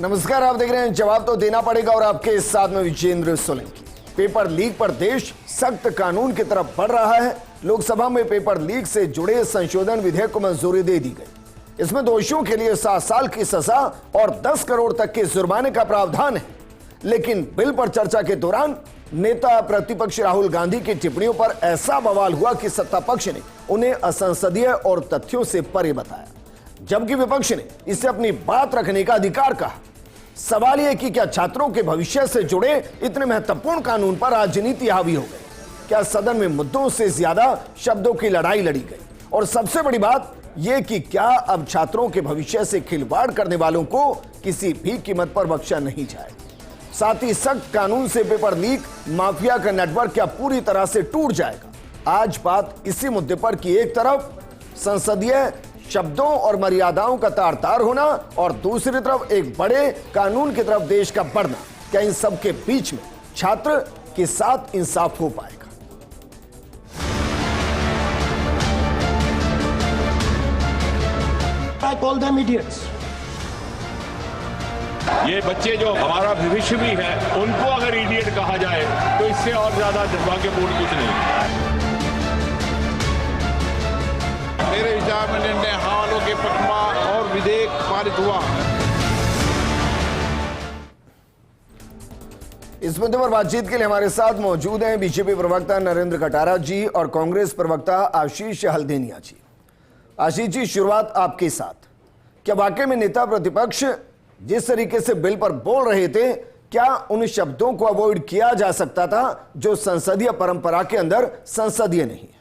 नमस्कार, आप देख रहे हैं जवाब तो देना पड़ेगा और आपके साथ में विजेंद्र सोलंकी। पेपर लीक पर देश सख्त कानून की तरफ बढ़ रहा है। लोकसभा में पेपर लीक से जुड़े संशोधन विधेयक को मंजूरी दे दी गई। इसमें दोषियों के लिए 7 साल की सजा और 10 करोड़ तक के जुर्माने का प्रावधान है। लेकिन बिल पर चर्चा के दौरान नेता प्रतिपक्ष राहुल गांधी की टिप्पणियों पर ऐसा बवाल हुआ कि सत्ता पक्ष ने उन्हें असंसदीय और तथ्यों से परे बताया, जबकि विपक्ष ने इसे अपनी बात रखने का अधिकार कहा। सवाल यह कि क्या छात्रों के भविष्य से जुड़े इतने महत्वपूर्ण कानून पर राजनीति हावी हो गई? क्या सदन में मुद्दों से ज्यादा शब्दों की लड़ाई लड़ी गई? और सबसे बड़ी बात यह कि क्या अब छात्रों के भविष्य से खिलवाड़ करने वालों को किसी भी कीमत पर बख्शा नहीं जाएगा? साथ ही सख्त कानून से पेपर लीक माफिया का नेटवर्क क्या पूरी तरह से टूट जाएगा? आज बात इसी मुद्दे पर कि एक तरफ संसदीय शब्दों और मर्यादाओं का तार तार होना और दूसरी तरफ एक बड़े कानून की तरफ देश का बढ़ना, क्या इन सब के बीच में छात्र के साथ इंसाफ हो पाएगा? I call them idiots. ये बच्चे जो हमारा भविष्य भी है, उनको अगर इडियट कहा जाए तो इससे और ज्यादा दुर्भाग्यपूर्ण कुछ नहीं। मेरे विचार में निर्णय हालों के पक्ष में और विधेयक पारित हुआ। इस मुद्दे पर बातचीत के लिए हमारे साथ मौजूद हैं बीजेपी प्रवक्ता नरेंद्र कटारा जी और कांग्रेस प्रवक्ता आशीष हल्देनिया जी। आशीष जी, शुरुआत आपके साथ। क्या वाकई में नेता प्रतिपक्ष जिस तरीके से बिल पर बोल रहे थे, क्या उन शब्दों को अवॉइड किया जा सकता था जो संसदीय परंपरा के अंदर संसदीय नहीं है?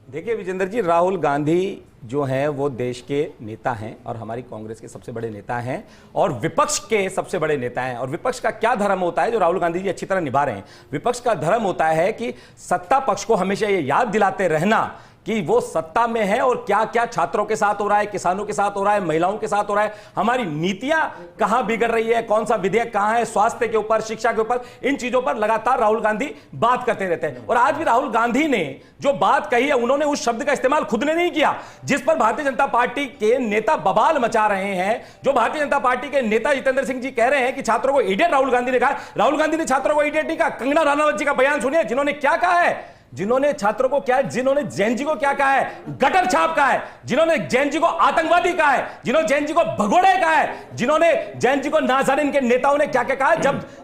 देखिए विजेंद्र जी, राहुल गांधी जो हैं वो देश के नेता हैं और हमारी कांग्रेस के सबसे बड़े नेता हैं और विपक्ष के सबसे बड़े नेता हैं। और विपक्ष का क्या धर्म होता है जो राहुल गांधी जी अच्छी तरह निभा रहे हैं? विपक्ष का धर्म होता है कि सत्ता पक्ष को हमेशा ये याद दिलाते रहना कि वो सत्ता में है और क्या क्या छात्रों के साथ हो रहा है, किसानों के साथ हो रहा है, महिलाओं के साथ हो रहा है, हमारी नीतियां कहां बिगड़ रही है, कौन सा विधेयक कहां है, स्वास्थ्य के ऊपर, शिक्षा के ऊपर, इन चीजों पर लगातार राहुल गांधी बात करते रहते हैं। और आज भी राहुल गांधी ने जो बात कही है, उन्होंने उस शब्द का इस्तेमाल खुद ने नहीं किया जिस पर भारतीय जनता पार्टी के नेता बवाल मचा रहे हैं। जो भारतीय जनता पार्टी के नेता जितेंद्र सिंह जी कह रहे हैं कि छात्रों को इडियट राहुल गांधी ने कहा, राहुल गांधी ने छात्रों को इडियट नहीं कहा। कंगना रनावत जी का बयान सुनिए, जिन्होंने क्या कहा है, जिन्होंने छात्रों को क्या, जिन्होंने जैन जी को क्या कहा है, गटर छाप कहा है, जिन्होंने जैन जी को आतंकवादी कहा है, जिन्होंने जैन जी को भगोड़े कहा है, जिन्होंने जैन जी को ना जाने इनके नेताओं ने क्या क्या कहा है।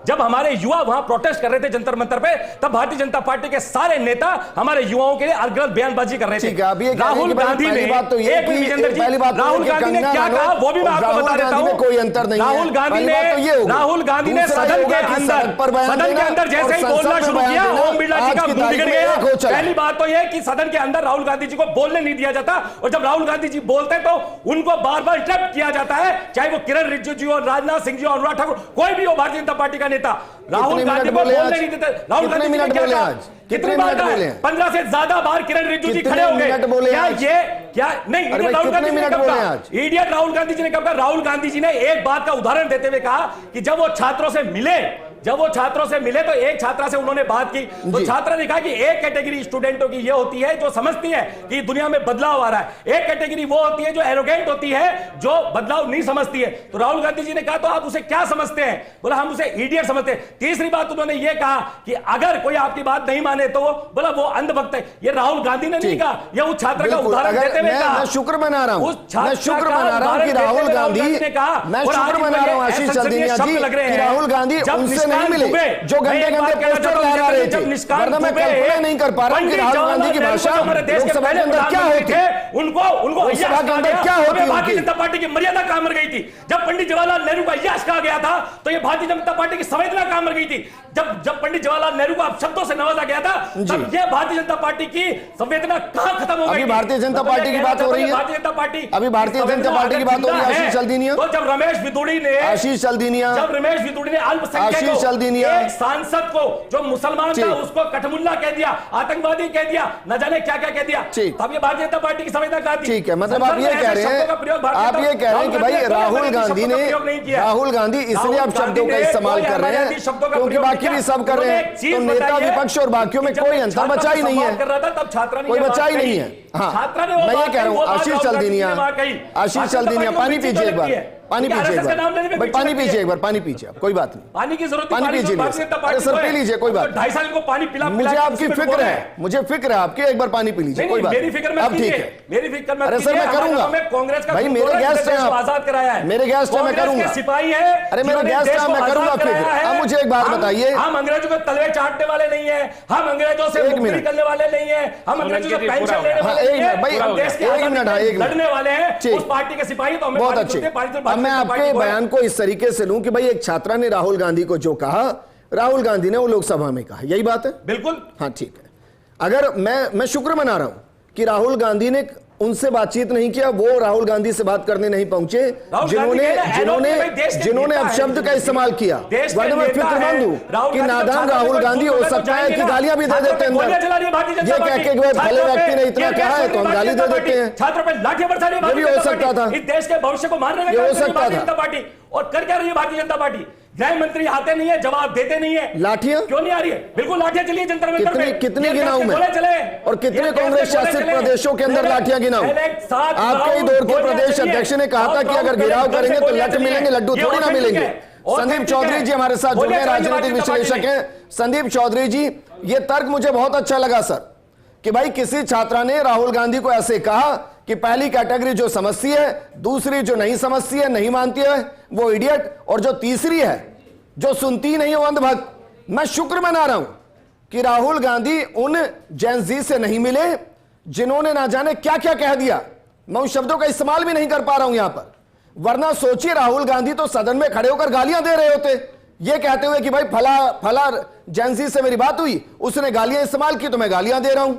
जब हमारे युवा वहां प्रोटेस्ट कर रहे थे जंतर मंतर पे, तब भारतीय जनता पार्टी के सारे नेता हमारे युवाओं के लिए अलग बयानबाजी कर रहे थे। राहुल गांधी ने राहुल गांधी ने क्या कहा वो भी मैं आपको बता देता हूं। कोई अंतर नहीं। राहुल गांधी ने सदन के अंदर जैसे ही बोलना शुरू किया, ओम बिरला जी का मुंह बिगड़ गया। पहली बात तो यह कि सदन के अंदर राहुल गांधी जी को बोलने नहीं दिया जाता और जब राहुल गांधी जी बोलते तो उनको बार बार इंटरप्ट किया जाता है, चाहे वो किरण रिजिजू जी हो, राजनाथ सिंह जी हो, अनुराग ठाकुर, कोई भी हो भारतीय जनता पार्टी का नेता, राहुल गांधी को बोलने नहीं देते। राहुल गांधी ने क्या कहा? कितनी बार 15 से ज्यादा बार किरण रिजिजू जी खड़े हो गए। क्या नहीं, राहुल गांधी ने कब कहा? इडियट राहुल गांधी जी ने कब कहा? राहुल गांधी जी ने एक बात का उदाहरण देते हुए कहा कि जब वो छात्रों से मिले तो एक छात्रा से उन्होंने बात की तो छात्रा ने कहा कि एक कैटेगरी स्टूडेंटों की ये होती है जो समझती है कि दुनिया में बदलाव आ रहा है, एक कैटेगरी वो होती है जो एरोगेंट होती है, जो बदलाव नहीं समझती है। तो राहुल गांधी जी ने कहा तो आप उसे क्या समझते हैं? बोला हम उसे इडियट समझते हैं। तीसरी बात उन्होंने ये कहा कि अगर कोई आपकी बात नहीं माने तो बोला वो अंधभक्त है। ये राहुल गांधी ने नहीं कहा, ये उस छात्र का उदाहरण देते हुए कहा। मैं शुक्र मना रहा हूं कि राहुल गांधी, मैं शुक्र मना रहा हूं आशीष हल्देनिया जी कि राहुल गांधी उनसे नहीं मिले जो गंदे पोस्टर लहरा रहे थे। वरना मैं कल्पना नहीं कर पा रहा हूं कि राहुल गांधी की भाषा लोकसभा के अंदर क्या होती है, उनको लोकसभा के अंदर क्या होती है। भारतीय जनता पार्टी की मर्यादा कहां मर गई थी? जब पंडित जवाहरलाल नेहरू का यश कहा गया था तो ये भारतीय जनता पार्टी की संवेदना कहां मर गई थी? जब पंडित जवाहरलाल नेहरू को आप शब्दों से नवाजा गया था तब ये भारतीय जनता पार्टी की संवेदना कहां खत्म हो गई? अभी भारतीय जनता पार्टी की बात हो रही है। भारतीय जनता पार्टी, अभी भारतीय जनता पार्टी की बात हो रही है। आशीष हल्देनिया, तो जब रमेश बिदुड़ी ने अल्पसंख्यक सांसद को जो मुसलमान था उसको कठमुल्ला कह दिया, आतंकवादी कह दिया, न जाने क्या क्या कह दिया, तब ये भारतीय जनता पार्टी की संवेदना कहा थी। ठीक है, मतलब आप ये कह रहे हैं कि भाई राहुल गांधी इसलिए अब शब्दों का इस्तेमाल कर रहे हैं क्योंकि बाकी भी सब कर रहे हैं, तो नेता विपक्ष और बाकियों में कोई अंतर बचा ही नहीं है, कोई बचा ही नहीं है। हाँ, मैं ये कह रहा हूँ आशीष हल्देनिया, पानी पीजिए एक बार। पानी क्योंकि पीजिए RSS का नाम लेने पे भाई, पीछे पानी लगती पीजिए है। एक बार, पानी पीजिए आप, कोई बात नहीं। पानी की जरूरत पानी पीजिए, अरे सर पी लीजिए, कोई बात 2.5 साल को पानी पिला मुझे आपकी फिक्र है, मुझे फिक्र है आपकी, एक बार पानी पी लीजिए, कोई बात मेरी फिक्र में अब ठीक है। मेरी फिक्र में अरे सर मैं करूंगा कांग्रेस का भाई, मेरे गेस्ट हैं आप, आजाद कराया है, मेरे गेस्ट हैं, मैं करूंगा। सिपाही है, अरे मेरे गेस्ट हैं, मैं करूंगा फिक्र। अब मुझे एक बात बताइए, हम अंग्रेजों को तलवे चाटने वाले नहीं है, हम अंग्रेजों से मुक्ति करने वाले नहीं है, हम अंग्रेजों से पेंशन लेने वाले नहीं है, हम देश के लड़ने वाले हैं, उस पार्टी के सिपाही। तो हमें बहुत अच्छे। अब मैं आपके बयान को इस तरीके से लूं कि भाई एक छात्रा ने राहुल गांधी को जो कहा, राहुल गांधी ने वो लोकसभा में कहा, यही बात है? बिल्कुल। हाँ ठीक है। अगर मैं शुक्र मना रहा हूं कि राहुल गांधी ने उनसे बातचीत नहीं किया, वो राहुल गांधी से बात करने नहीं पहुंचे जिन्होंने अपशब्द का इस्तेमाल किया। वरना मैं फिक्रमंद हूं कि नादान राहुल गांधी हो सकता है कि गालियां भी दे देते हैं अंदर, ये कह के भले व्यक्ति ने इतना कहा है तो हम गाली दे देते हैं, छात्रों पर लाठी बरसाने ये भी हो सकता था, इस देश के भविष्य को मारने में ये हो सकता था। पार्टी और कर क्या रही है भारतीय जनता पार्टी? गृह मंत्री आते नहीं है, जवाब देते नहीं है। लाठियां क्यों नहीं आ रही है? बिल्कुल लाठियां चली है जंतर मंतर पे। कितनी गिनाऊं मैं, और कितने कांग्रेस शासित प्रदेशों के अंदर लाठियां गिनाऊं? आपके ही दौर के प्रदेश अध्यक्ष ने कहा था कि अगर घेराव करेंगे तो लट मिलेंगे, लड्डू थोड़ी ना मिलेंगे। संदीप चौधरी जी हमारे साथ जुड़ गए, राजनीतिक विश्लेषक हैं। संदीप चौधरी जी, ये तर्क मुझे बहुत अच्छा लगा सर, कि भाई किसी छात्रा ने राहुल गांधी को ऐसे कहा कि पहली कैटेगरी जो समझती है, दूसरी जो नहीं समझती है, नहीं मानती है, वो इडियट, और जो तीसरी है जो सुनती नहीं, वो अंधभक्त। मैं शुक्र मना रहा हूं कि राहुल गांधी उन जेनजी से नहीं मिले जिन्होंने ना जाने क्या क्या कह दिया। मैं उन शब्दों का इस्तेमाल भी नहीं कर पा रहा हूं यहां पर, वरना सोचिए राहुल गांधी तो सदन में खड़े होकर गालियां दे रहे होते, ये कहते हुए कि भाई फला जेनजी से मेरी बात हुई, उसने गालियां इस्तेमाल की तो मैं गालियां दे रहा हूं।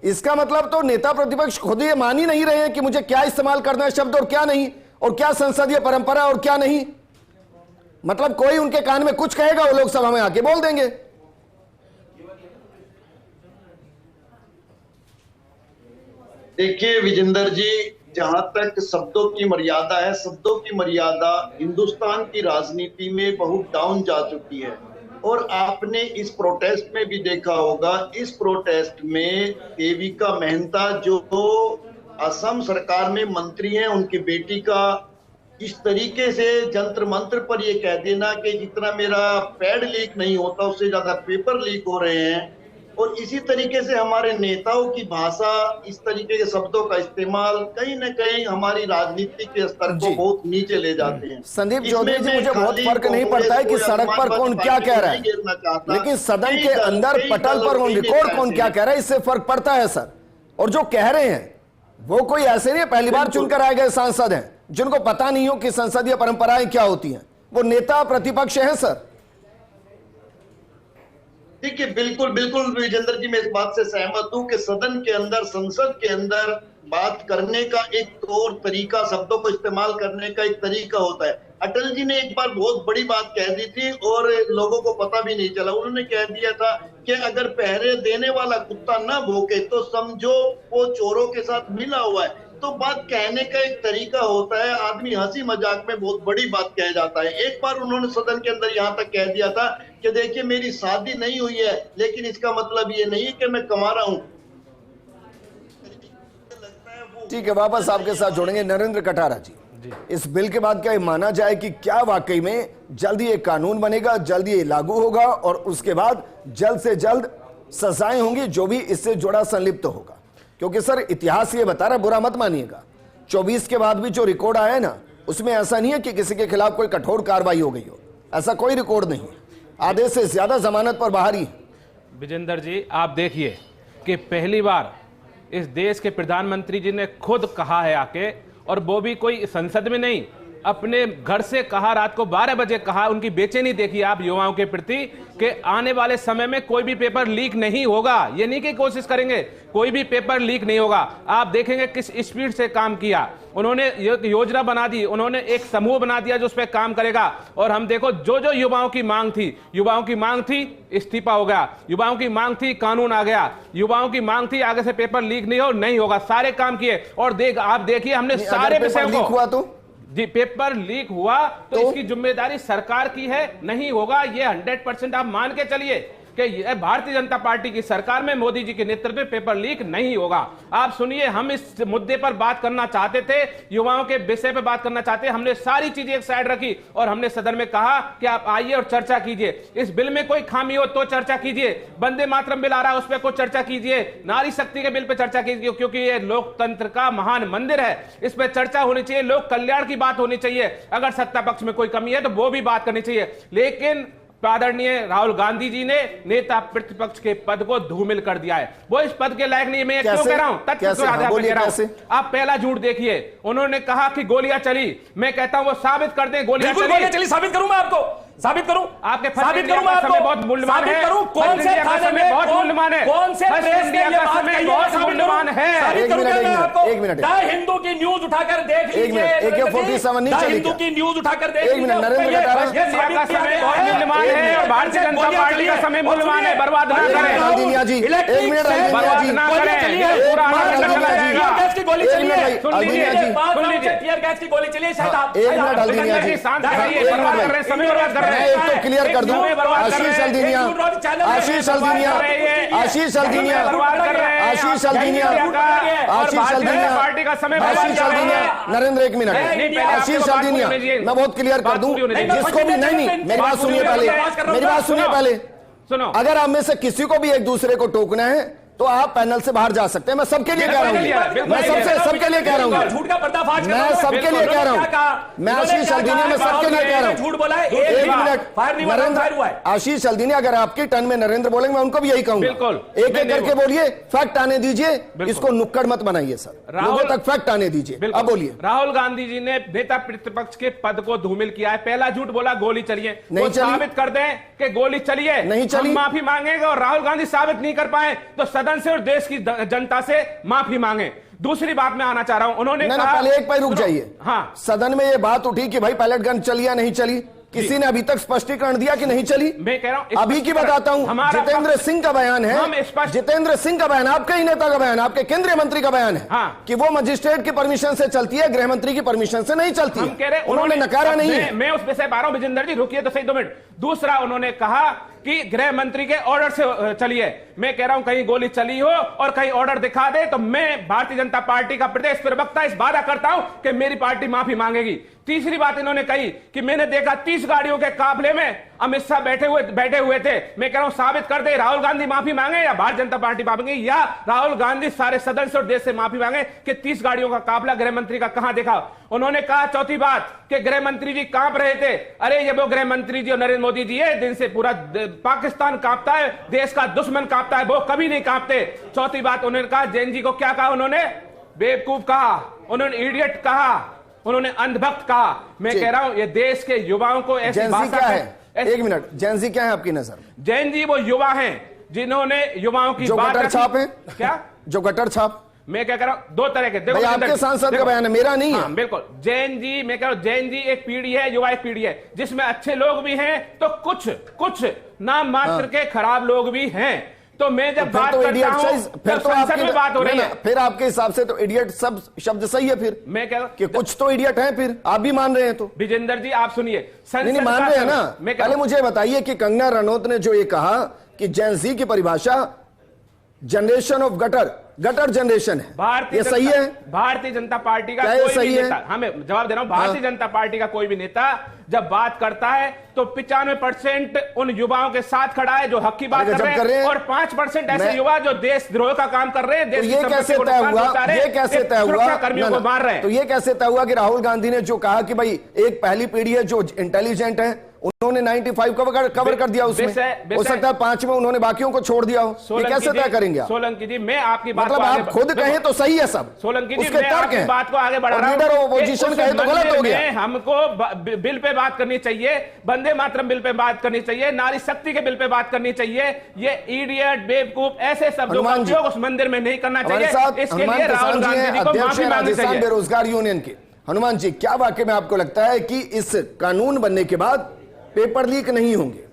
इसका मतलब तो नेता प्रतिपक्ष खुद ये मान ही नहीं रहे हैं कि मुझे क्या इस्तेमाल करना है शब्द और क्या नहीं, और क्या संसदीय परंपरा और क्या नहीं। मतलब कोई उनके कान में कुछ कहेगा, वो लोकसभा में आके बोल देंगे। देखिए विजेंद्र जी, जहां तक शब्दों की मर्यादा है, शब्दों की मर्यादा हिंदुस्तान की राजनीति में बहुत डाउन जा चुकी है। और आपने इस प्रोटेस्ट में भी देखा होगा, इस प्रोटेस्ट में देविका मेहता जो असम सरकार में मंत्री हैं, उनकी बेटी का इस तरीके से जंतर मंत्र पर ये कह देना कि जितना मेरा पैड लीक नहीं होता उससे ज्यादा पेपर लीक हो रहे हैं, और इसी तरीके से हमारे नेताओं की भाषा, इस तरीके के शब्दों का इस्तेमाल कहीं न कहीं हमारी राजनीति के स्तर को बहुत नीचे ले जाते हैं। संदीप चौधरी जी, मुझे बहुत फर्क नहीं पड़ता है कि सड़क पर कौन क्या कह रहा है, लेकिन सदन के अंदर पटल पर ऑन रिकॉर्ड कौन क्या कह रहा है, इससे फर्क पड़ता है सर। और जो कह रहे हैं वो कोई ऐसे नहीं पहली बार चुनकर आए गए सांसद हैं जिनको पता नहीं हो कि संसदीय परंपराएं क्या होती हैं, वो नेता प्रतिपक्ष हैं सर। ठीक है, बिल्कुल बिल्कुल विजेंद्र जी, मैं इस बात से सहमत हूं कि सदन के अंदर, संसद के अंदर बात करने का एक तौर तरीका, शब्दों को इस्तेमाल करने का एक तरीका होता है। अटल जी ने एक बार बहुत बड़ी बात कह दी थी और लोगों को पता भी नहीं चला। उन्होंने कह दिया था कि अगर पहरे देने वाला कुत्ता ना भौंके तो समझो वो चोरों के साथ मिला हुआ है। तो बात कहने का एक तरीका होता है, आदमी हंसी मजाक में बहुत बड़ी बात कह जाता है। एक बार उन्होंने सदन के अंदर यहां तक कह दिया था कि देखिए मेरी शादी नहीं हुई है, लेकिन इसका मतलब ये नहीं कि मैं कमा रहा हूं। ठीक है, वापस आपके साथ जोड़ेंगे नरेंद्र कटारा जी। इस बिल के बाद क्या ये माना जाए कि क्या वाकई में जल्दी ये कानून बनेगा, जल्दी ये लागू होगा और उसके बाद जल्द से जल्द सजाएं होंगी जो भी इससे जुड़ा संलिप्त होगा? क्योंकि सर इतिहास ये बता रहा, बुरा मत मानिएगा, 24 के बाद भी जो रिकॉर्ड आया है ना, उसमें ऐसा नहीं है कि किसी के खिलाफ कोई कठोर कार्रवाई हो गई हो, ऐसा कोई रिकॉर्ड नहीं है। आधे से ज्यादा जमानत पर बाहर ही। विजेंद्र जी, आप देखिए कि पहली बार इस देश के प्रधानमंत्री जी ने खुद कहा है आके, और वो भी कोई संसद में नहीं, अपने घर से कहा, रात को 12 बजे कहा। उनकी बेचैनी देखिए आप युवाओं के प्रति कि आने वाले समय में कोई भी पेपर लीक नहीं होगा। ये नहीं कि कोशिश करेंगे, कोई भी पेपर लीक नहीं होगा। आप देखेंगे किस स्पीड से काम किया उन्होंने, योजना बना दी, उन्होंने एक समूह बना दिया जो उस पर काम करेगा। और हम देखो जो जो युवाओं की मांग थी, युवाओं की मांग थी इस्तीफा हो गया, युवाओं की मांग थी कानून आ गया, युवाओं की मांग थी आगे से पेपर लीक नहीं होगा, सारे काम किए। और आप देखिए हमने सारे विषयों को, हुआ तो जी पेपर लीक हुआ तो इसकी जिम्मेदारी सरकार की है, नहीं होगा ये 100% आप मान के चलिए। कि यह भारतीय जनता पार्टी की सरकार में मोदी जी के नेतृत्व में पेपर लीक नहीं होगा। आप सुनिए, हम इस मुद्दे पर बात करना चाहते थे, युवाओं के विषय पर बात करना चाहते, हमने सारी चीजें एक साइड रखी और हमने सदन में कहा कि आप आइए और चर्चा कीजिए। इस बिल में कोई खामी हो तो चर्चा कीजिए, वंदे मातरम बिल आ रहा है उस पर कोई चर्चा कीजिए, नारी शक्ति के बिल पर चर्चा कीजिए, क्योंकि ये लोकतंत्र का महान मंदिर है, इस पर चर्चा होनी चाहिए, लोक कल्याण की बात होनी चाहिए। अगर सत्ता पक्ष में कोई कमी है तो वो भी बात करनी चाहिए। लेकिन आदरणीय राहुल गांधी जी ने नेता प्रतिपक्ष के पद को धूमिल कर दिया है। वो इस पद के लायक नहीं है। मैं क्यों कह रहा हूं, तथ्य के आधार पर कह रहा हूं। आप पहला झूठ देखिए, उन्होंने कहा कि गोलियां चली, मैं कहता हूं वो साबित कर दें गोलियां चली। साबित करूं मैं आपको, साबित करूं आपके साबित करूं मैं आपको, बहुत मूल्यवान है। कौन से थाने में बहुत मूल्यवान है, कौन से प्रेस ने ये बात कही है, बहुत मूल्यवान है। एक मिनट हिंदू की न्यूज उठाकर देख लीजिए, AK-47 नहीं चली, हिंदू की न्यूज उठाकर देख लीजिए। नरेंद्र का समय बहुत मूल्यवान है और भारतीय जनता पार्टी का समय मूल्यवान है। बर्बाद ना करें, रालदिनिया जी, एक मिनट बर्बाद ना करें, पूरा चला जाएगा। गोली चली है, सुन लीजिए, टीयर गैस की गोली चली है। एक मिनट हल्दिनिया जी, शांत रहिए, बर्बाद कर रहे हैं, समय बर्बाद कर रहे मैं हैं। एक तो क्लियर कर दूं, आशीष हल्दिनिया, आशीष हल्दिनिया, आशीष हल्दिनिया, आशीष हल्दिनिया, आशीष हल्दिनिया, पार्टी का समय आशीष हल्दिनिया, नरेंद्र एक मिनट, आशीष हल्दिनिया, मैं बहुत क्लियर कर दूं, जिसको भी नहीं, मेरी बात सुनिए पहले, मेरी बात सुनिए पहले। सुनो, अगर आप में से किसी को भी एक दूसरे को टोकना है तो आप पैनल से बाहर जा सकते हैं। मैं सबके लिए कह रहा हूं, मैं सबके लिए कह रहा हूं, झूठ का पर्दाफाश, मैं सबके लिए कह रहा हूं, मैं आशीष हल्दिनिया में सबके लिए कह रहा हूं। झूठ बोला है, एक मिनट नरेंद्र, आशीष हल्दिनिया, अगर आपकी टर्न में नरेंद्र बोलेंगे मैं उनको भी यही कहूंगा, बिल्कुल एक एक करके बोलिए, फैक्ट आने दीजिए, इसको नुक्कड़ मत बनाइए सर, लोगों तक फैक्ट आने दीजिए। अब बोलिए। राहुल गांधी जी ने नेता प्रतिपक्ष के पद को धूमिल किया है। पहला झूठ बोला गोली चली है, नहीं चली, साबित कर दें कि गोली चली है, नहीं चली, हम माफी मांगेंगे और राहुल गांधी साबित नहीं कर पाए तो सदन से और देश की जनता से माफी मांगे। दूसरी बात मैं आना चाह रहा हूं, उन्होंने कहा, पहले एक पे रुक जाइए। हाँ, सदन में ये बात उठी कि भाई पैलेट गन चली या नहीं चली, किसी ने अभी तक स्पष्टीकरण दिया कि नहीं चली? मैं कह रहा हूं अभी की बताता हूं, जितेंद्र सिंह का बयान है, जितेंद्र सिंह का बयान, आपके ही नेता का बयान, आपके केंद्रीय मंत्री का बयान है, हाँ, कि वो मजिस्ट्रेट की परमिशन से चलती है, गृह मंत्री की परमिशन से नहीं चलती। हम कह रहे, उन्होंने नकारा नहीं है। मैं उस विषय पर आ रहा हूं, विजेंद्र जी रुकिए तो सही 2 मिनट। दूसरा, उन्होंने कहा कि गृह मंत्री के ऑर्डर से चली है। मैं कह रहा हूं कहीं गोली चली हो और कहीं ऑर्डर दिखा दे तो मैं भारतीय जनता पार्टी का प्रदेश प्रवक्ता इस वादा करता हूं कि मेरी पार्टी माफी मांगेगी। तीसरी बात इन्होंने कही कि मैंने देखा 30 गाड़ियों के काफले में अमित शाह बैठे हुए थे। मैं कह रहा हूं साबित कर दे, राहुल गांधी माफी मांगे या भारतीय जनता पार्टी माफी मांगे, या राहुल गांधी सारे सदन से और देश से माफी मांगे कि 30 गाड़ियों का काफला गृह मंत्री का कहां देखा। उन्होंने कहा चौथी बात कि गृह मंत्री जी कांप रहे थे। अरे ये वो गृह मंत्री जी और नरेंद्र मोदी जी है दिन से पूरा पाकिस्तान कांपता है, देश का दुश्मन कांपता है, वो कभी नहीं कांपते। चौथी बात उन्होंने कहा, जैन जी को क्या कहा, उन्होंने बेवकूफ कहा, उन्होंने इडियट कहा, उन्होंने अंधभक्त कहा। मैं कह रहा हूं ये देश के युवाओं को ऐसी भाषा क्या है, एक मिनट, जैन जी क्या है आपकी नजर में? जैन जी वो युवा हैं जिन्होंने युवाओं की जो गटर छाप है, क्या जो गटर छाप, मैं क्या कह रहा हूं 2 तरह के, देखो आपके सांसद का बयान है, मेरा नहीं है। बिल्कुल, जैन जी, मैं कह रहा हूं जैन जी एक पीढ़ी है, युवा एक पीढ़ी है जिसमें अच्छे लोग भी हैं तो कुछ नाम मात्र के खराब लोग भी हैं। तो मैं जब बात करता हूं फिर तो संसद में बात हो रही है, फिर आपके हिसाब से तो इडियट सब शब्द सही है। फिर मैं कह रहा कि कुछ तो इडियट है, फिर आप भी मान रहे हैं तो? विजेंद्र जी आप सुनिए, नहीं मान रहे हैं ना। पहले मुझे बताइए कि कंगना रनौत ने जो ये कहा कि जैन जी की परिभाषा जनरेशन ऑफ गटर जनरेशन है, ये सही है? भारतीय जनता पार्टी का कोई भी नेता, हमें जवाब दे रहा हूं, भारतीय जनता पार्टी का कोई भी नेता जब बात करता है तो 95% उन युवाओं के साथ खड़ा है जो हक की बात कर रहे हैं और 5% ऐसे युवा जो देशद्रोह का काम कर रहे हैं, देश ये कैसे तय हुआ, ये कैसे तय हुआ, कर्मियों को मार रहे हैं? तो ये कैसे तय हुआ कि राहुल गांधी ने जो कहा कि भाई एक पहली पीढ़ी है जो इंटेलिजेंट है, उन्होंने 95 कवर कर दिया, उसमें हो सकता है 5 में उन्होंने बाकियों को छोड़ दिया हो, ये कैसे तय करेंगे आप? सोलंकी जी मैं आपकी बात मतलब आप खुद कहें तो सही है सब, सोलंकी जी उसके तर्क हैं, बात को आगे बढ़ा रहा हूं, लीडर ऑपोजिशन कहे तो गलत हो गया। हमको बिल पे बात करनी चाहिए, वंदे मातरम बिल पे बात करनी चाहिए, नारी शक्ति के बिल पे बात करनी चाहिए, ये इडियट बेवकूफ ऐसे शब्दों का उपयोग उस मंदिर में नहीं करना चाहिए। इसके लिए राहुल गांधी जी को माफी मांगनी चाहिए। बेरोजगार यूनियन के हनुमान जी, क्या वाकई में आपको लगता है कि इस कानून बनने के बाद पेपर लीक नहीं होंगे?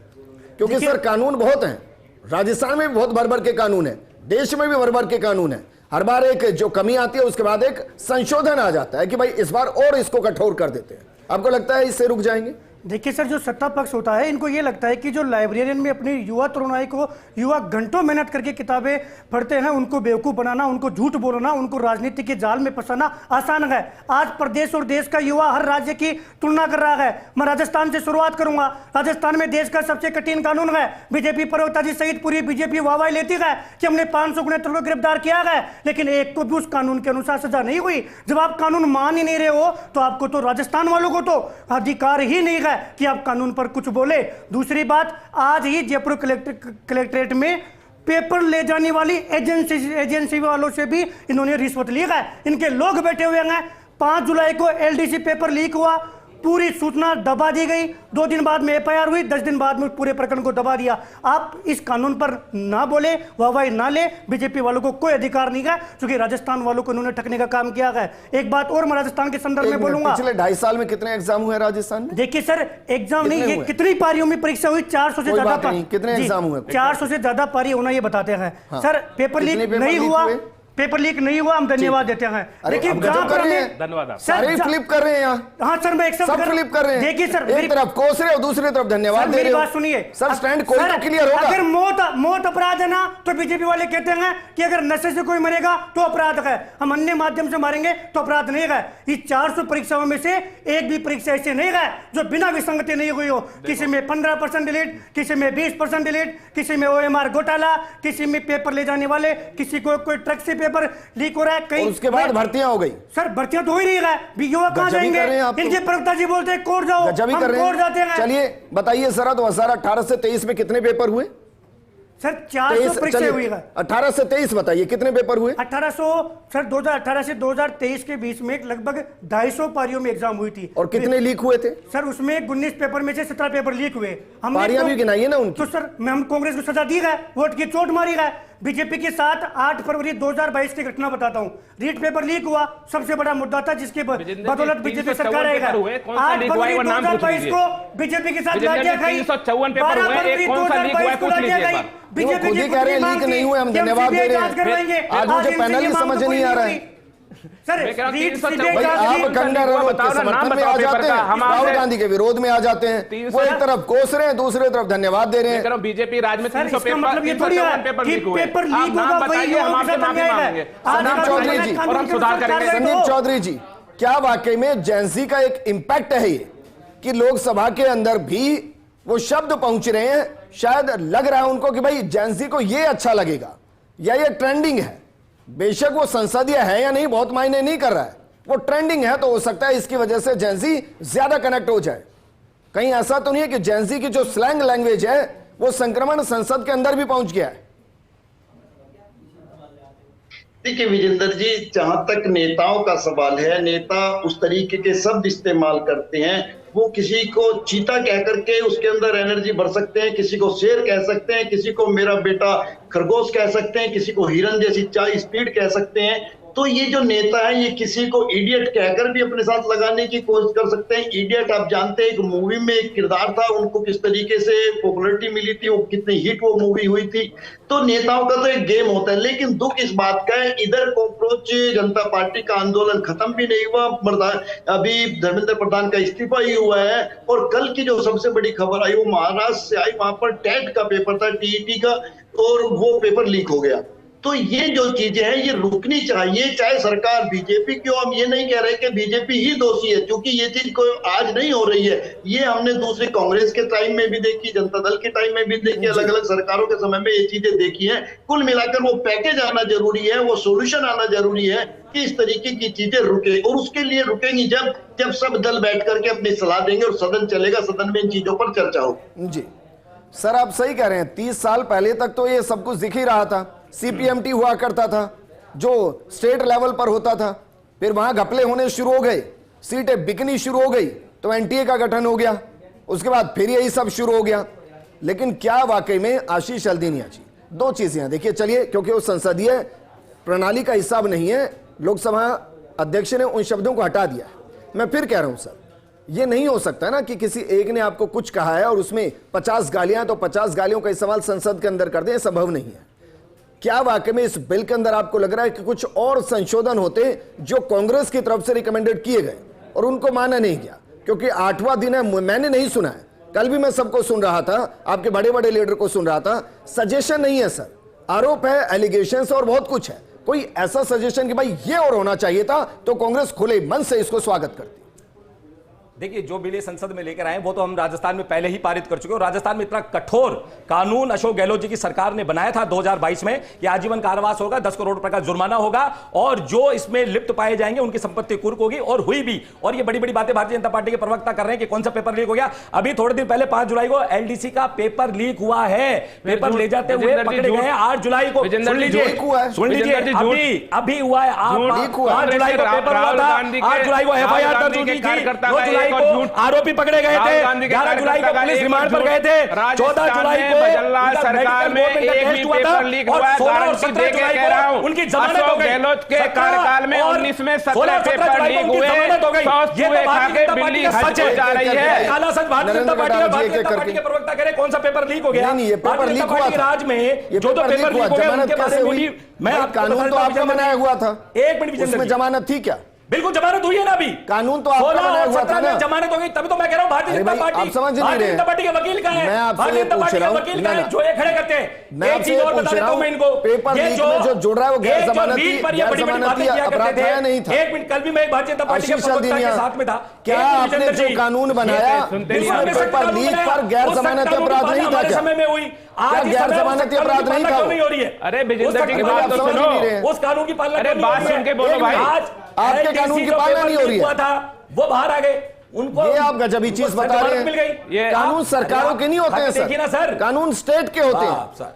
क्योंकि सर कानून बहुत हैं, राजस्थान में भी बहुत भर के कानून है, देश में भी भर के कानून है, हर बार एक जो कमी आती है उसके बाद एक संशोधन आ जाता है कि भाई इस बार और इसको कठोर कर देते हैं। आपको लगता है इससे रुक जाएंगे? देखिए सर, जो सत्ता पक्ष होता है इनको ये लगता है कि जो लाइब्रेरियन में अपने युवा तरुणाई को, युवा घंटों मेहनत करके किताबें पढ़ते हैं, उनको बेवकूफ़ बनाना, उनको झूठ बोलना, उनको राजनीति के जाल में फंसाना आसान है। आज प्रदेश और देश का युवा हर राज्य की तुलना कर रहा है। मैं राजस्थान से शुरुआत करूंगा। राजस्थान में देश का सबसे कठिन कानून है। बीजेपी प्रवक्ता जी सहित पूरी बीजेपी वाहवाही लेती है कि हमने 569 को गिरफ्तार किया है, लेकिन एक को भी उस कानून के अनुसार सजा नहीं हुई। जब आप कानून मान ही नहीं रहे हो तो आपको तो राजस्थान वालों को तो अधिकार ही नहीं है कि आप कानून पर कुछ बोले। दूसरी बात, आज ही जयपुर कलेक्ट्रेट में पेपर ले जाने वाली एजेंसी वालों से भी इन्होंने रिश्वत ली है। इनके लोग बैठे हुए हैं। 5 जुलाई को एलडीसी पेपर लीक हुआ, पूरी सूचना दबा दी गई। 2 दिन बाद में एफआईआर हुई, 10 दिन बाद में पूरे प्रकरण को दबा दिया। आप इस कानून पर ना बोले, वाहवाही ना ले। बीजेपी वालों को कोई अधिकार नहीं है, क्योंकि राजस्थान वालों को इन्होंने ठगने का काम किया है। एक बात और मैं राजस्थान के संदर्भ में बोलूंगा, पिछले 2.5 साल में कितने एग्जाम हुए राजस्थान में? देखिए सर, एग्जाम नहीं, ये कितनी पारियों में परीक्षा हुई? 400 से ज्यादा। कितने एग्जाम हुए? 400 से ज्यादा पारी होना ये बताते हैं। सर पेपर लीक नहीं हुआ, पेपर लीक नहीं हुआ, हम धन्यवाद देते हैं। देखिए धन्यवाद। सारे फ्लिप कर रहे हैं यहाँ। हाँ सर, मैं एक सब फ्लिप कर रहे हैं। देखिए सर, एक तरफ कोस रहे हो, दूसरी तरफ धन्यवाद दे रहे हो। मेरी बात सुनिए सर, स्टैंड कोई तो क्लियर होगा। अगर मौत अपराध है ना, तो बीजेपी वाले कहते हैं कि अगर नशे से कोई मरेगा तो अपराध है, हम अन्य माध्यम से मारेंगे तो अपराध नहीं है। इस 400 परीक्षाओं में से एक भी परीक्षा ऐसी नहीं है जो बिना विसंगति नहीं हुई हो। किसी में 15% डिलीट, किसी में 20% डिलीट, किसी में OMR घोटाला, किसी में पेपर ले जाने वाले, किसी को कोई ट्रक से पेपर लीक हो रहा है। कहीं उसके बाद भर्तियां हो गई। सर भर्तियां तो हो ही नहीं रहा है। युवा कहां जाएंगे? इनके प्रवक्ता जी बोलते हैं कोर्ट जाओ, हम कोर्ट जाते हैं। चलिए बताइए सर, 2018 से 23 में कितने पेपर हुए? सर 400 परीक्षा हुई है। 18 से 23 बताइए कितने पेपर हुए? 1800 सर 2018 से 2023 के बीच में लगभग 250 पारियों में एग्जाम हुई थी। और कितने लीक हुए थे? सर उसमें 19 पेपर में से 17 पेपर लीक हुए। पारियां भी गिनाई है ना उनकी। तो सर हम कांग्रेस को सजा दी है, वोट की चोट मारी है। बीजेपी के साथ 8 फरवरी 2022 की घटना बताता हूं। रीट पेपर लीक हुआ, सबसे बड़ा मुद्दा था जिसके बदौलत बीजेपी सरकार आएगा। 8 फरवरी 2022 को बीजेपी के साथ लाठियां खाई। 12 फरवरी 2022 को लाठियां खाई। बीजेपी खुद ही कह रहे हैं लीक नहीं हुए, हम धन्यवाद दे रहे हैं। आज मुझे पैनल ही समझ नहीं आ रहा है। सर आप के समर्थन में आ जाते हैं, राहुल गांधी के विरोध में आ जाते हैं। वो एक तरफ कोस रहे हैं, दूसरी तरफ धन्यवाद दे रहे हैं। बीजेपी राज में 300 पेपर लीक हुए। आप नाम बताइए, हम आपसे माफी मांगेंगे। संदीप चौधरी जी, और हम सुधार करेंगे। संदीप चौधरी जी, क्या वाकई में जेंजी का एक इंपैक्ट है ये कि लोकसभा के अंदर भी वो शब्द पहुंच रहे हैं? शायद लग रहा है उनको कि भाई जेंजी को ये अच्छा लगेगा या ये ट्रेंडिंग है। बेशक वो संसदीय है या नहीं बहुत मायने नहीं कर रहा है, वो ट्रेंडिंग है, तो हो सकता है इसकी वजह से जेंजी ज्यादा कनेक्ट हो जाए। कहीं ऐसा तो नहीं है कि जेंजी की जो स्लैंग लैंग्वेज है वो संक्रमण संसद के अंदर भी पहुंच गया है? देखिए विजेंद्र जी, जहां तक नेताओं का सवाल है, नेता उस तरीके के शब्द इस्तेमाल करते हैं। वो किसी को चीता कह करके उसके अंदर एनर्जी भर सकते हैं, किसी को शेर कह सकते हैं, किसी को मेरा बेटा खरगोश कह सकते हैं, किसी को हिरन जैसी चाय स्पीड कह सकते हैं। तो ये जो नेता है ये किसी को इडियट कहकर भी अपने साथ लगाने की कोशिश कर सकते हैं। इडियट आप जानते हैं, एक मूवी में एक किरदार था, उनको किस तरीके से पॉपुलैरिटी मिली थी, वो कितनी हिट वो मूवी हुई थी। तो नेताओं का तो एक गेम होता है। लेकिन दुख इस बात का है, इधर कॉकरोच जनता पार्टी का आंदोलन खत्म भी नहीं हुआ। अभी धर्मेंद्र प्रधान का इस्तीफा ही हुआ है। और कल की जो सबसे बड़ी खबर आई वो महाराष्ट्र से आई, वहां पर टेट का पेपर था, टीईटी का, और वो पेपर लीक हो गया। तो ये जो चीजें हैं ये रुकनी चाहिए, चाहे सरकार बीजेपी की हो। हम ये नहीं कह रहे कि बीजेपी ही दोषी है, क्योंकि ये चीज कोई आज नहीं हो रही है। ये हमने दूसरी कांग्रेस के टाइम में भी देखी, जनता दल के टाइम में भी देखी, अलग अलग सरकारों के समय में ये चीजें देखी है। कुल मिलाकर वो पैकेज आना जरूरी है, वो सोल्यूशन आना जरूरी है कि इस तरीके की चीजें रुके। और उसके लिए रुकेंगी जब सब दल बैठ करके अपनी सलाह देंगे और सदन चलेगा, सदन में इन चीजों पर चर्चा होगी। जी सर, आप सही कह रहे हैं। 30 साल पहले तक तो ये सब कुछ दिख ही रहा था। CPMT हुआ करता था जो स्टेट लेवल पर होता था, फिर वहां घपले होने शुरू हो गए, सीटें बिकनी शुरू हो गई, तो NTA का गठन हो गया, उसके बाद फिर यही सब शुरू हो गया। लेकिन क्या वाकई में आशीष हल्दीनिया जी, दो चीजें हैं। देखिए चलिए, क्योंकि वो संसदीय प्रणाली का हिस्सा नहीं है, लोकसभा अध्यक्ष ने उन शब्दों को हटा दिया है। मैं फिर कह रहा हूं सर, ये नहीं हो सकता ना कि किसी एक ने आपको कुछ कहा है और उसमें 50 गालियां, तो 50 गालियों का इस्तेमाल संसद के अंदर कर दें, संभव नहीं है। क्या वाकई में इस बिल के अंदर आपको लग रहा है कि कुछ और संशोधन होते जो कांग्रेस की तरफ से रिकमेंडेड किए गए और उनको माना नहीं गया? क्योंकि 8वां दिन है, मैंने नहीं सुना है। कल भी मैं सबको सुन रहा था, आपके बड़े बड़े लीडर को सुन रहा था। सजेशन नहीं है सर, आरोप है, एलिगेशंस और बहुत कुछ है। कोई ऐसा सजेशन कि भाई ये और होना चाहिए था, तो कांग्रेस खुले मन से इसको स्वागत करती। देखिए, जो बिल संसद में लेकर आए वो तो हम राजस्थान में पहले ही पारित कर चुके हैं। राजस्थान में इतना कठोर कानून अशोक गहलोत जी की सरकार ने बनाया था 2022 में कि आजीवन कारावास होगा, 10 करोड़ रुपए का जुर्माना होगा और जो इसमें लिप्त पाए जाएंगे उनकी संपत्ति कुर्क होगी, और हुई भी। और ये बड़ी बड़ी बातें भारतीय जनता पार्टी के प्रवक्ता कर रहे हैं कि कौन सा पेपर लीक हो गया। अभी थोड़े दिन पहले 5 जुलाई को एलडीसी का पेपर लीक हुआ है, पेपर ले जाते हुए पकड़े गए 8 जुलाई को। सुन लीजिए, अभी हुआ है। 5 जुलाई को पेपर हुआ था, 8 जुलाई को एफआईआर दर्ज हुई थी, 9 जुलाई को आरोपी पकड़े गए थे, 11 जुलाई को पुलिस रिमांड पर गए थे, 14 जुलाई को सरकार में एक भी पेपर लीक हुआ है, गारंटी दे के कह रहा हूं। उनकी जमानत हो गई। गहलोत के कार्यकाल में 19 में 17 पेपर लीक हुए। ये तो भारतीय जनता पार्टी का सच है, जा रही है। काला सच भारतीय जनता पार्टी और भारतीय जनता पार्टी के प्रवक्ता कह रहे कौन सा पेपर लीक हो गया। नहीं, ये पेपर लीक हुआ था राज में, जो तो पेपर लीक हो गया उनके बारे में भी मैं कानून तो आपका बनाया हुआ था। एक मिनट, उसमें जमानत थी क्या? बिल्कुल जमानत हुई है ना। अभी कानून तो आपका बनाया हुआ था ना। जमानत हो गई, तभी तो मैं कह रहा हूं भारतीय जनता पार्टी, आप समझ नहीं रहे। भारतीय जनता पार्टी के वकील का है, मैं आपसे भारतीय जनता पार्टी के वकील का है जो ये खड़े करते हैं। मैं आपसे ये पूछ रहा हूं, पेपर लीक में जो जुड़ रहा है वो गैर जमानती अपराध है नहीं था। एक मिनट, कल भी मैं भारतीय जनता पार्टी के प्रवक्ता के साथ में था। क्या आपने जो कानून बनाया उसमें पेपर लीक पर गैर जमानती अपराध नहीं था? समय में हुई, आज गैर जमानती अपराध नहीं था? नहीं हो रही है। अरे विजेंद्र जी की बात तो सुनो, उस कानून की पालना, अरे बात सुन के बोलो भाई। आज आपके कानून की पालना नहीं हो रही है, वो बाहर आ गए। उनको ये आप गजबी चीज बता रहे हैं। कानून सरकारों के नहीं होते हैं देखिए ना सर, कानून स्टेट के होते हैं।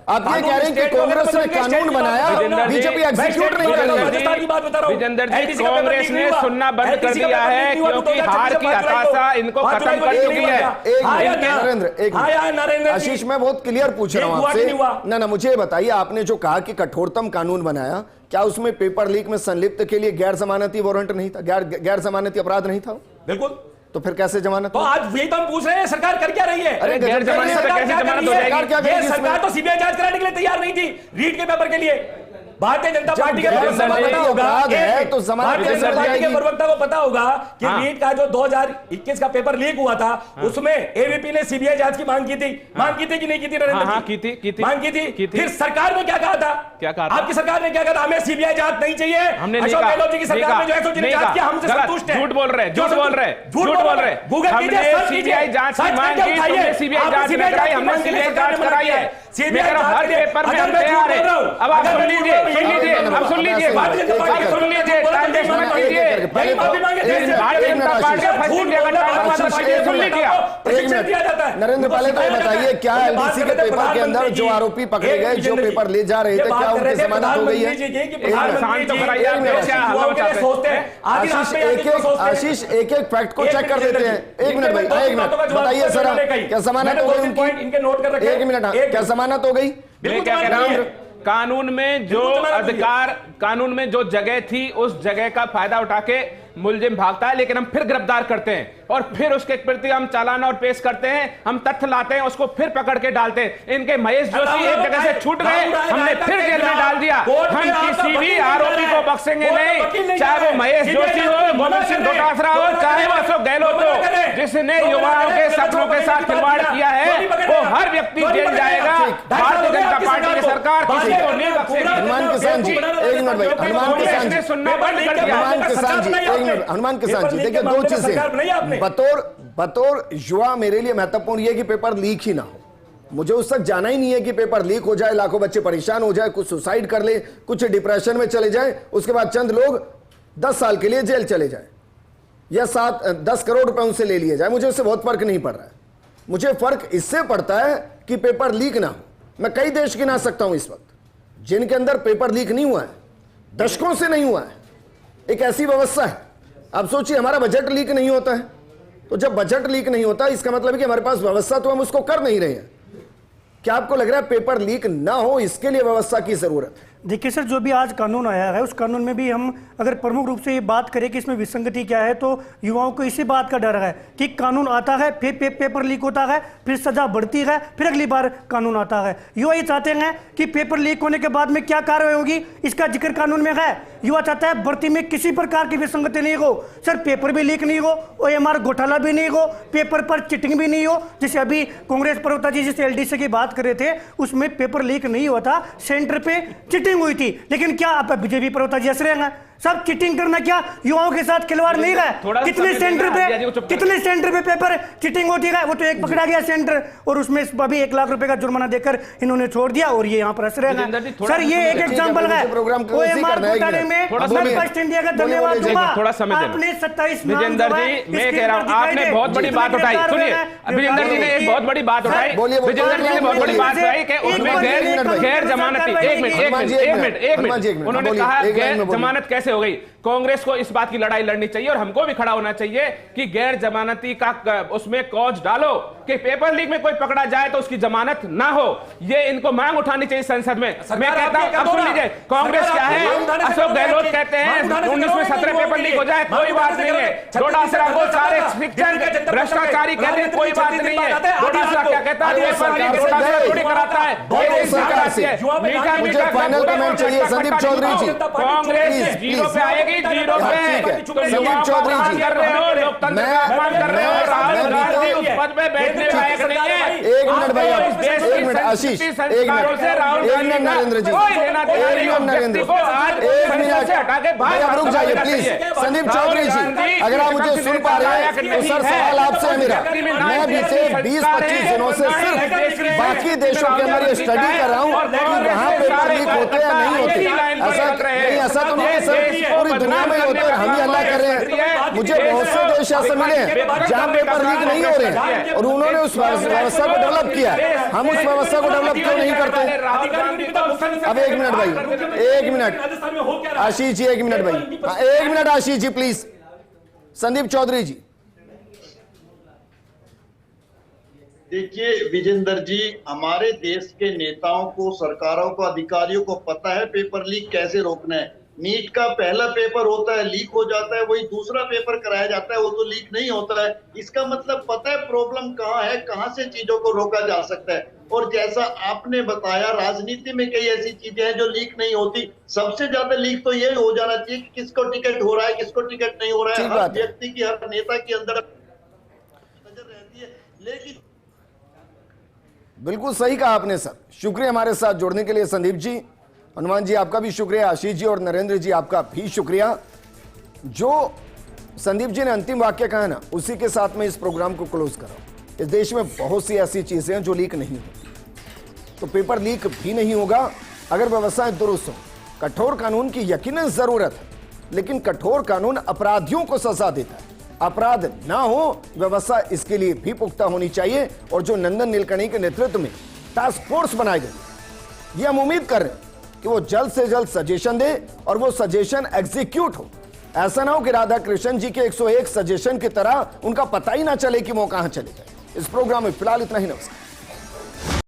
आप ये कह रहे हैं कि कांग्रेस ने कानून बनाया, बीजेपी एग्जीक्यूट नहीं कर रही। विजेंद्र जी, कांग्रेस ने सुनना बंद कर दिया है क्योंकि हार की हताशा इनको खत्म कर चुकी है। नरेंद्र, आशीष, मैं बहुत क्लियर पूछ रहा हूँ आपसे। ना मुझे बताइए, आपने जो कहा कि कठोरतम कानून बनाया, क्या उसमें पेपर लीक में संलिप्त के लिए गैर जमानती वारंट नहीं था, गैर जमानती अपराध नहीं था? बिल्कुल। तो फिर कैसे जमानत? तो आज वही तो हम पूछ रहे हैं, सरकार कर क्या रही है? अरे गैर जमानत कैसे जमानत हो जाएगी? सरकार तो सीबीआई जांच कराने के लिए तैयार नहीं थी रीट के पेपर के लिए। भारतीय जनता पार्टी के प्रवक्ता को पता होगा, तो भारतीय जनता पार्टी के प्रवक्ता को पता होगा कि नीट का जो 2021 का पेपर लीक हुआ था, उसमें एबीपी ने सीबीआई जांच की मांग की थी। मांग की थी कि नहीं की थी नरेंद्र जी? की थी। मांग की थी। फिर सरकार ने क्या कहा था? क्या कहा था? आपकी सरकार ने क्या कहा था? हमें सीबीआई जांच नहीं चाहिए। हमने अशोक गहलोत जी की सरकार ने जो एसओजी ने जांच किया, हमसे संतुष्ट है। झूठ बोल रहे, झूठ बोल रहे। गूगल कीजिए, सीबीआई जांच की मांग की, तुमने सीबीआई जांच नहीं कराई, हमने सीबीआई जांच कराई है। सीबीआई हर पेपर में तैयार है। अब आप सुन लीजिए, सुन लीजिए, सुन लीजिए, टाइम वेस्ट मत कीजिए। Bharatiya Janata party first India का टाइम सुन लीजिए। नरेंद्र, पहले तो ये बताइए, क्या एलडीसी के पेपर के अंदर जो आरोपी पकड़े गए, जो पेपर ले जा रहे थे, क्या उनकी जमानत हो गई है? आशीष, एक एक फैक्ट को चेक कर देते हैं। एक मिनट भाई, एक मिनट बताइए सर, क्या जमानत हो गई उनकी? एक मिनट, क्या जमानत हो गई? क्या कह रहा हूं, कानून में जो अधिकार, कानून में जो जगह थी, उस जगह का फायदा उठा के मुलजिम भागता है, लेकिन हम फिर गिरफ्तार करते हैं और फिर उसके प्रति हम चालान और पेश करते हैं, हम तथ्य लाते हैं, उसको फिर पकड़ के डालते हैं। इनके महेश जोशी एक जगह से छूट गए, हमने फिर जेल में डाल दिया। हम किसी भी आरोपी को बख्शेंगे नहीं, चाहे वो महेश जोशी हो, गोविंद सिंह डोटासरा हो, चाहे वो अशोक गहलोत हो। जिसने युवाओं के सपनों के साथ खिलवाड़ किया है, वो हर व्यक्ति जेल जाएगा। भारतीय जनता पार्टी की सरकार किसी को नहीं बख्शेगी। हनुमान किसान जी, एक मिनट भाई, हनुमान किसान जी, सुनना बंद कर दिया। हनुमान किसान जी, हनुमान किसान जी, देखिए दो चीजें। बतौर युवा मेरे लिए महत्वपूर्ण यह कि पेपर लीक ही ना हो। मुझे उस तक जाना ही नहीं है कि पेपर लीक हो जाए, लाखों बच्चे परेशान हो जाए, कुछ सुसाइड कर ले, कुछ डिप्रेशन में चले जाए, उसके बाद चंद लोग 10 साल के लिए जेल चले जाए या 10 करोड़ रुपए उनसे ले लिए जाए। मुझे उससे बहुत फर्क नहीं पड़ रहा है। मुझे फर्क इससे पड़ता है कि पेपर लीक ना हो। मैं कई देश गिना सकता हूं इस वक्त जिनके अंदर पेपर लीक नहीं हुआ है, दशकों से नहीं हुआ है। एक ऐसी व्यवस्था है। अब सोचिए, हमारा बजट लीक नहीं होता है, तो जब बजट लीक नहीं होता इसका मतलब है कि हमारे पास व्यवस्था, तो हम उसको कर नहीं रहे हैं। क्या आपको लग रहा है पेपर लीक ना हो इसके लिए व्यवस्था की जरूरत है? देखिए सर, जो भी आज कानून आया है उस कानून में भी हम अगर प्रमुख रूप से ये बात करें कि इसमें विसंगति क्या है, तो युवाओं को इसी बात का डर है कि कानून आता है, फिर पेपर लीक होता है, फिर सजा बढ़ती है, फिर अगली बार कानून आता है। युवा ये चाहते हैं कि पेपर लीक होने के बाद में क्या कार्रवाई होगी, इसका जिक्र कानून में है। युवा चाहता है भर्ती में किसी प्रकार की विसंगति नहीं हो, सर पेपर भी लीक नहीं हो, OMR घोटाला भी नहीं हो, पेपर पर चिटिंग भी नहीं हो। जैसे अभी कांग्रेस प्रवक्ता जी जिस LDC की बात कर रहे थे उसमें पेपर लीक नहीं हुआ था, सेंटर पे चिटिंग हुई थी। लेकिन क्या आप बीजेपी प्रवक्ता जी हंस रहे हैं? सब चिटिंग करना क्या युवाओं के साथ खिलवाड़ नहीं है? कितने सेंटर पे पेपर चिटिंग होती है? वो तो एक पकड़ा गया सेंटर और उसमें अभी 1 लाख रुपए का जुर्माना देकर इन्होंने छोड़ दिया और ये यहाँ पर हंस रहे हैं। सर ये एक एग्जांपल है। OMR घोटाले में फर्स्ट इंडिया का धन्यवाद दूंगा। आपने 27 विजेंद्र जी, मैं कह रहा हूँ आपने बहुत बड़ी बात उठाई। सुनिए, विजेंद्र जी ने एक बहुत बड़ी बात उठाई। विजेंद्र जी ने बहुत बड़ी बात उठाई कि उसमें गैर जमानती, एक मिनट, उन्होंने कहा गैर जमानत कैसे हो गई। कांग्रेस को इस बात की लड़ाई लड़नी चाहिए और हमको भी खड़ा होना चाहिए कि गैर जमानती का उसमें क्लॉज डालो कि पेपर लीक में कोई पकड़ा जाए तो उसकी जमानत ना हो। ये इनको मांग उठानी चाहिए संसद में। मैं कहता हूं, अब सुन लीजिए, कांग्रेस क्या है, अशोक गहलोत कहते हैं 19 में 17 पेपर लीक हो जाए कोई बात नहीं है। डोडासरा को सारे शिक्षक भ्रष्टाचारी कहते हैं कोई बात नहीं है। डोडासरा क्या कहता है, डोडासरा थोड़ी कराता है, मीठा फाइनल कमेंट चाहिए संदीप चौधरी जी। कांग्रेस जीरो पे आएगी, जीरो पे। संदीप चौधरी जी, कर रहे हो, लोकतंत्र का अपमान कर रहे हो, राहुल गांधी उस पद पे बैठने लायक नहीं है। 1 मिनट भाई, 1 मिनट आशीष, 1 मिनट नरेंद्र जी, 1 मिनट नरेंद्र, 1 मिनट भाई आप रुक जाइए प्लीज। संदीप चौधरी जी, अगर आप मुझे सुन पा रहे हैं तो सर सवाल आपसे है मेरा। मैं बीते 20-25 दिनों से सिर्फ बाकी देशों के अंदर ये स्टडी कर रहा हूँ कि वहाँ पेपर लीक होते या नहीं होते। ऐसा तो नहीं सर, पूरी दुनिया में होते हैं, हम ही अल्लाह कर रहे हैं। मुझे बहुत से देश ऐसे मिले हैं जहाँ पेपर लीक नहीं हो रहे हैं और उन्होंने उस व्यवस्था को डेवलप किया। हम उस व्यवस्था को डेवलप क्यों नहीं करते? अब 1 मिनट भाई, 1 मिनट आशीष जी, 1 मिनट भाई, 1 मिनट आशीष जी प्लीज। संदीप चौधरी जी, देखिए विजेंद्र जी, हमारे देश के नेताओं को, सरकारों को, अधिकारियों को पता है पेपर लीक कैसे रोकना है। नीट का पहला पेपर होता है, लीक हो जाता है, वही दूसरा पेपर कराया जाता है, वो तो लीक नहीं होता है। इसका मतलब पता है प्रॉब्लम कहाँ है, कहाँ से चीजों को रोका जा सकता है। और जैसा आपने बताया, राजनीति में कई ऐसी चीजें हैं जो लीक नहीं होती। सबसे ज्यादा लीक तो ये हो जाना चाहिए कि किसको टिकट हो रहा है, किसको टिकट नहीं हो रहा है। हर व्यक्ति की, हर नेता के अंदर नजर रहती है। लेकिन बिल्कुल सही कहा आपने सर। शुक्रिया हमारे साथ जुड़ने के लिए संदीप जी। हनुमान जी आपका भी शुक्रिया, आशीष जी और नरेंद्र जी आपका भी शुक्रिया। जो संदीप जी ने अंतिम वाक्य कहा ना, उसी के साथ में इस प्रोग्राम को क्लोज करो। इस देश में बहुत सी ऐसी चीजें हैं जो लीक नहीं होती, तो पेपर लीक भी नहीं होगा अगर व्यवस्थाएं दुरुस्त हो। कठोर कानून की यकीनन जरूरत है, लेकिन कठोर कानून अपराधियों को सजा देता है। अपराध ना हो, व्यवस्था इसके लिए भी पुख्ता होनी चाहिए। और जो नंदन नीलकणी के नेतृत्व में टास्क फोर्स बनाई गई, ये हम उम्मीद कर रहे हैं कि वो जल्द से जल्द सजेशन दे और वो सजेशन एग्जीक्यूट हो। ऐसा ना हो कि राधा कृष्ण जी के 101 सजेशन की तरह उनका पता ही ना चले कि वो कहां चले गए। इस प्रोग्राम में फिलहाल इतना ही, नमस्कार।